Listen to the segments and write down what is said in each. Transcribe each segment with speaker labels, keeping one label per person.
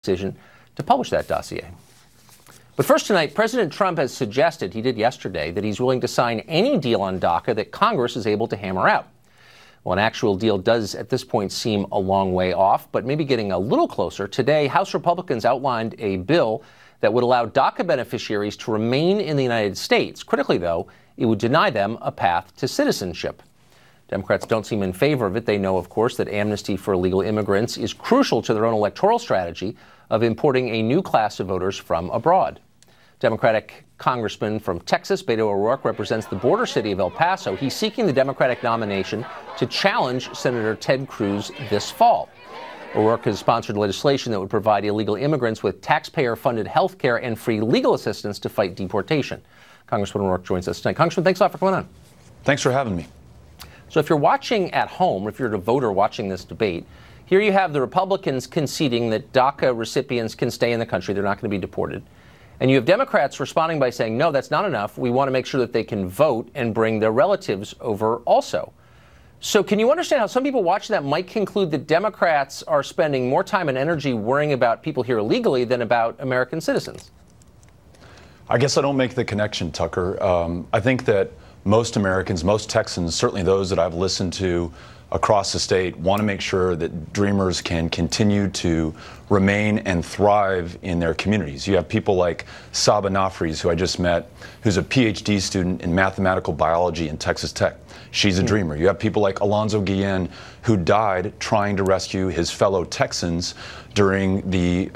Speaker 1: decision to publish that dossier. But first tonight, President Trump has suggested, he did yesterday, that he's willing to sign any deal on DACA that Congress is able to hammer out. Well, an actual deal does at this point seem a long way off, but maybe getting a little closer. Today, House Republicans outlined a bill that would allow DACA beneficiaries to remain in the United States. Critically, though, it would deny them a path to citizenship. Democrats don't seem in favor of it. They know, of course, that amnesty for illegal immigrants is crucial to their own electoral strategy of importing a new class of voters from abroad. Democratic Congressman from Texas, Beto O'Rourke, represents the border city of El Paso. He's seeking the Democratic nomination to challenge Senator Ted Cruz this fall. O'Rourke has sponsored legislation that would provide illegal immigrants with taxpayer-funded health care and free legal assistance to fight deportation. Congressman O'Rourke joins us tonight. Congressman, thanks a lot for coming on.
Speaker 2: Thanks for having me.
Speaker 1: So if you're watching at home, or if you're a voter watching this debate, here you have the Republicans conceding that DACA recipients can stay in the country. They're not going to be deported. And you have Democrats responding by saying, no, that's not enough. We want to make sure that they can vote and bring their relatives over also. So can you understand how some people watching that might conclude that Democrats are spending more time and energy worrying about people here illegally than about American citizens?
Speaker 2: I guess I don't make the connection, Tucker. I think that most Americans, most Texans, certainly those that I've listened to across the state, want to make sure that Dreamers can continue to remain and thrive in their communities. You have people like Saba Nafries, who I just met, who's a PhD student in mathematical biology in Texas Tech. She's a Dreamer. You have people like Alonzo Guillen, who died trying to rescue his fellow Texans during the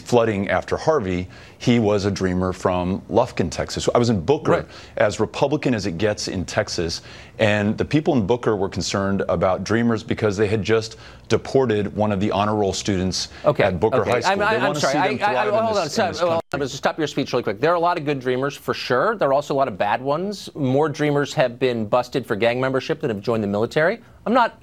Speaker 2: flooding after Harvey. He was a Dreamer from Lufkin, Texas. I was in Booker,
Speaker 1: right,
Speaker 2: as Republican as it gets in Texas, and the people in Booker were concerned about Dreamers because they had just deported one of the honor roll students at Booker High School.
Speaker 1: I'm sorry. Hold on. Just stop your speech really quick. There are a lot of good Dreamers, for sure. There are also a lot of bad ones. More Dreamers have been busted for gang membership than have joined the military. I'm not,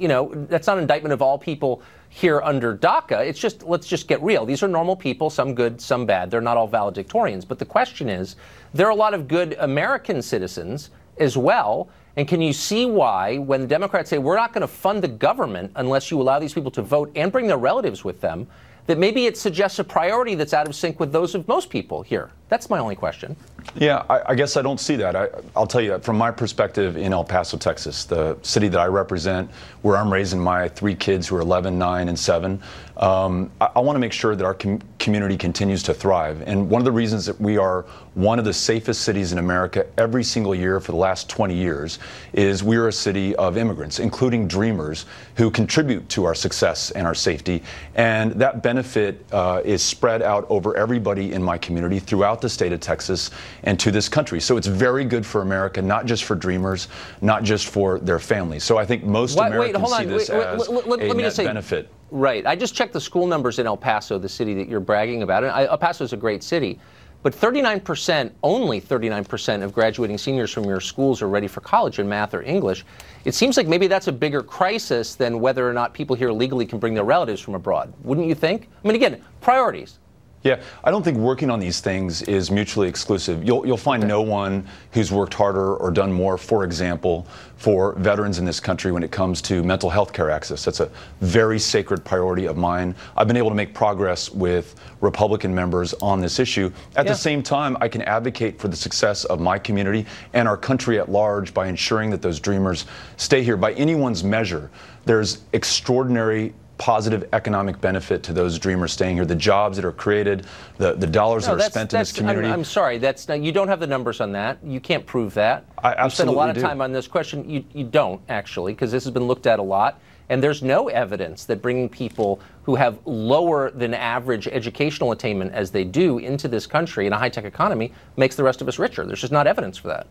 Speaker 1: that's not an indictment of all people here under DACA. It's just, let's just get real. These are normal people, some good, some bad. They're not all valedictorians. But the question is, there are a lot of good American citizens as well. And can you see why, when the Democrats say, we're not going to fund the government unless you allow these people to vote and bring their relatives with them, that maybe it suggests a priority that's out of sync with those of most people here? That's my only question.
Speaker 2: Yeah, I guess I don't see that. I'll tell you, from my perspective in El Paso, Texas, the city that I represent, where I'm raising my 3 kids who are 11, 9, and 7, I want to make sure that our community continues to thrive. And one of the reasons that we are one of the safest cities in America every single year for the last 20 years is we are a city of immigrants, including Dreamers, who contribute to our success and our safety. And that benefit is spread out over everybody in my community throughout the state of Texas and to this country. So it's very good for America, not just for Dreamers, not just for their families. So I think most Americans see this as a net benefit.
Speaker 1: Right. I just checked the school numbers in El Paso, the city that you're bragging about. And El Paso is a great city. But 39%, only 39% of graduating seniors from your schools are ready for college in math or English. It seems like maybe that's a bigger crisis than whether or not people here legally can bring their relatives from abroad. Wouldn't you think? I mean, again, priorities.
Speaker 2: Yeah, I don't think working on these things is mutually exclusive. You'll find no one who's worked harder or done more, for example, for veterans in this country when it comes to mental health care access. That's a very sacred priority of mine. I've been able to make progress with Republican members on this issue. At the same time, I can advocate for the success of my community and our country at large by ensuring that those Dreamers stay here. By anyone's measure, there's extraordinary positive economic benefit to those Dreamers staying here, the jobs that are created, the dollars that are spent in this community.
Speaker 1: I'm sorry, you don't have the numbers on that. You can't prove that.
Speaker 2: I absolutely do.
Speaker 1: You spend a lot of time on this question. You don't, actually, because this has been looked at a lot. And there's no evidence that bringing people who have lower than average educational attainment as they do into this country in a high-tech economy makes the rest of us richer. There's just not evidence for that.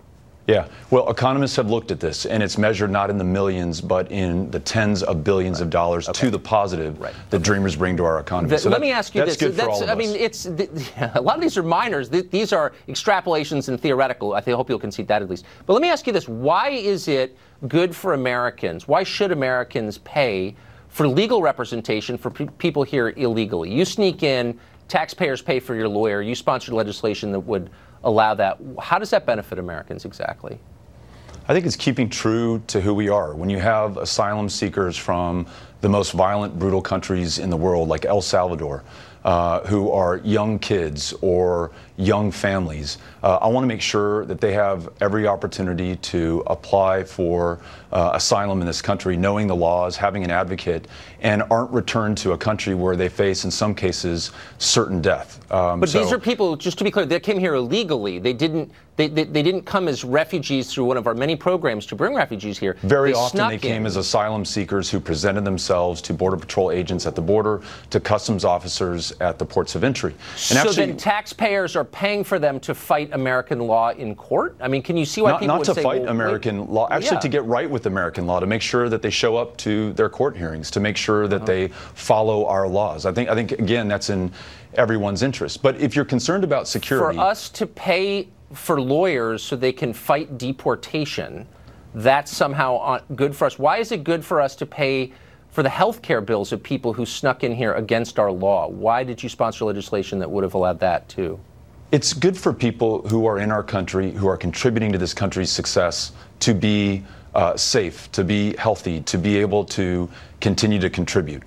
Speaker 2: Yeah, well, economists have looked at this, and it's measured not in the millions, but in the tens of billions of dollars to the positive that Dreamers bring to our economy.
Speaker 1: So let me ask you this. I mean, a lot of these are minors. These are extrapolations and theoretical. I hope you'll concede that at least. But let me ask you this. Why is it good for Americans? Why should Americans pay for legal representation for people here illegally? You sneak in, taxpayers pay for your lawyer, you sponsored legislation that would allow that. How does that benefit Americans exactly?
Speaker 2: I think it's keeping true to who we are. When you have asylum seekers from the most violent, brutal countries in the world, like El Salvador, who are young kids or young families. I want to make sure that they have every opportunity to apply for asylum in this country, knowing the laws, having an advocate, and aren't returned to a country where they face, in some cases, certain death.
Speaker 1: But these are people, just to be clear, they came here illegally. They didn't come as refugees through one of our many programs to bring refugees here.
Speaker 2: Very often they came as asylum seekers who presented themselves to Border Patrol agents at the border, to customs officers at the ports of entry. And
Speaker 1: so then taxpayers are paying for them to fight American law in court? I mean, can you see why people would say...
Speaker 2: Not to fight American law, actually to get right with American law, to make sure that they show up to their court hearings, to make sure that they follow our laws. I think again, that's in everyone's interest. But if you're concerned about security...
Speaker 1: For us to pay for lawyers so they can fight deportation, that's somehow good for us. Why is it good for us to pay for the health care bills of people who snuck in here against our law? Why did you sponsor legislation that would have allowed that too?
Speaker 2: It's good for people who are in our country, who are contributing to this country's success, to be safe, to be healthy, to be able to continue to contribute.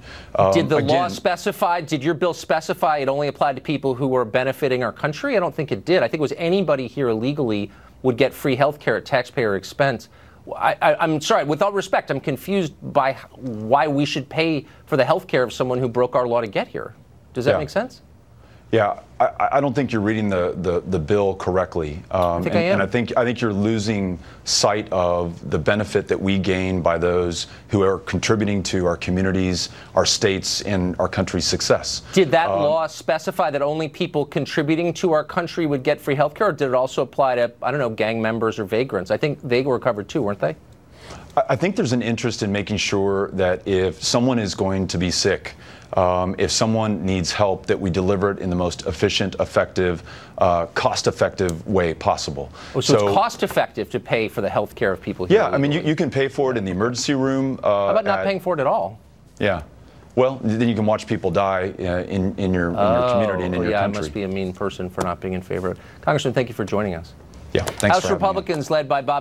Speaker 1: Did the law specify, did your bill specify it only applied to people who were benefiting our country? I don't think it did. I think it was anybody here illegally would get free health care at taxpayer expense. I'm sorry, with all respect, I'm confused by why we should pay for the health care of someone who broke our law to get here. Does that make sense?
Speaker 2: Yeah, I don't think you're reading the bill correctly.
Speaker 1: I think I am.
Speaker 2: And I think you're losing sight of the benefit that we gain by those who are contributing to our communities, our states, and our country's success.
Speaker 1: Did that law specify that only people contributing to our country would get free health care, or did it also apply to, I don't know, gang members or vagrants? I think they were covered too, weren't they?
Speaker 2: I think there's an interest in making sure that if someone is going to be sick, if someone needs help, that we deliver it in the most efficient, effective, cost-effective way possible.
Speaker 1: Oh, so it's cost-effective to pay for the health care of people here?
Speaker 2: Yeah, I mean, you can pay for it in the emergency room.
Speaker 1: How about not paying for it at all?
Speaker 2: Yeah. Well, then you can watch people die in your community and in your country.
Speaker 1: I must be a mean person for not being in favor of it. Congressman, thank you for joining us.
Speaker 2: Yeah, thanks
Speaker 1: House
Speaker 2: for having me.
Speaker 1: Republicans led by Bob